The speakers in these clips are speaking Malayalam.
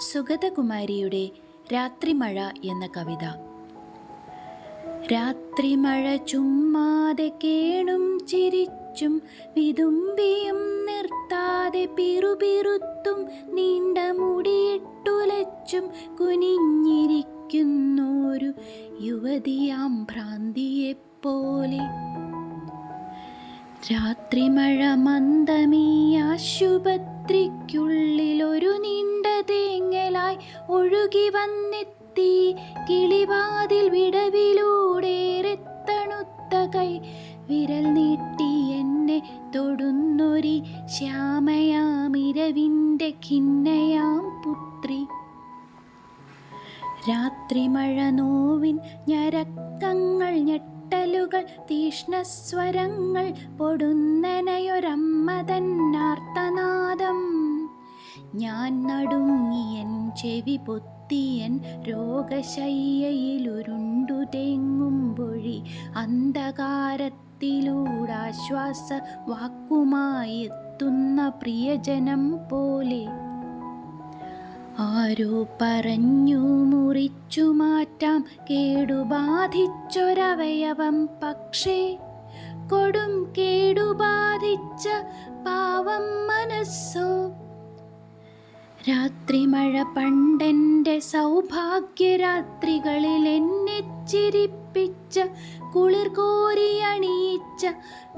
സുഗതകുമാരിയുടെ രാത്രിമഴ എന്ന കവിത. രാത്രിമഴ ചുമ്മാതെ കേണും ചിരിച്ചും വിതുമ്പിയും നിർത്താതെ പിറുപിറുത്തും നീണ്ട മുടിയിട്ടുലച്ചും കുനിഞ്ഞിരിക്കുന്നൊരു യുവതിയാം ഭ്രാന്തിയെപ്പോലെ. രാത്രിമഴ മന്ദമീ ആശുപത്രിക്കുള്ളിലൊരു നീണ്ട തേങ്ങലായി ഒഴുകി വന്നെത്തി. കിളിവാതിൽ വിടവിലൂടേറെ തണുത്ത കൈ വിരൽ നീട്ടി എന്നെ തൊടുന്നൊരി ശ്യാമയാമിരവിൻ്റെ ഖിന്നയാം പുത്രി. രാത്രിമഴ നോവിൻ ഞരക്കങ്ങൾ, ഞെട്ടലുകൾ, തീഷ്ണസ്വരങ്ങൾ, പൊടുന്നനയൊരമ്മ തന്നാർത്തനാദം. ഞാൻ നടുങ്ങിയൻ ചെവി പൊത്തിയൻ രോഗശയ്യയിലുരുണ്ടു തേങ്ങുമ്പൊഴി അന്ധകാരത്തിലൂടാശ്വാസ വാക്കുമായി എത്തുന്ന പ്രിയജനം പോലെ. ആരോ പറഞ്ഞു മുറിച്ചു മാറ്റാം കേടുബാധിച്ചൊരവയവം, പക്ഷേ കൊടും കേടുബാധിച്ച പാവം മനസ്സോ. രാത്രിമഴ പണ്ടെൻ്റെ സൗഭാഗ്യരാത്രികളിൽ എന്നെ ചിരിപ്പിച്ച, കുളിർ കോരിയണിയിച്ച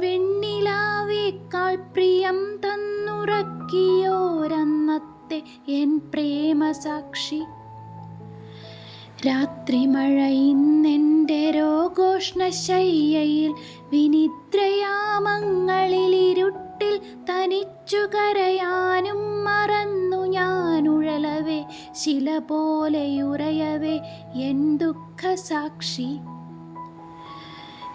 വെണ്ണിലാവേക്കാൾ പ്രിയം തന്നുറക്കിയോരന്നത്തെ എൻ പ്രേമസാക്ഷി. രാത്രിമഴ ഇന്നെൻ്റെ രോഗോഷ്ണശയ്യയിൽ വിനിദ്രയാമങ്ങളിലിരുട്ടിൽ തനിച്ചു കരയാനും മറന്നു ഞാനുഴലവേ, ശില പോലെയുറയവേ എൻ ദുഃഖസാക്ഷി.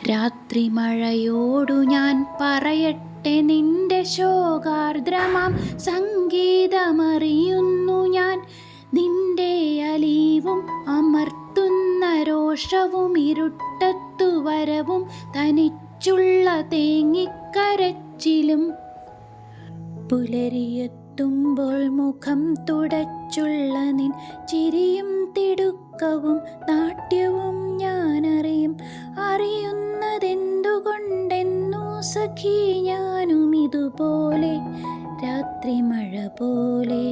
രാത്രിമഴയോടു ഞാൻ പറയട്ടെ, നിന്റെ ശോകാർദ്രമാം സംഗീതമറിയുന്നു ഞാൻ. നിന്റെ അലീവും അമർത്തുന്ന രോഷവും ഇരുട്ടത്തു വരവും തനിച്ചുള്ള തേങ്ങിക്കരച്ചിലും. പുലരിയെത്തുമ്പോൾ മുഖം തുടച്ചുള്ള നിൻ ചിരിയും തിടുക്കവും നാട്യവും ഞാനറിയും. അറിയുന്നതെന്തുകൊണ്ടെന്നു സഖി, ഞാനും ഇതുപോലെ രാത്രിമഴ പോലെ.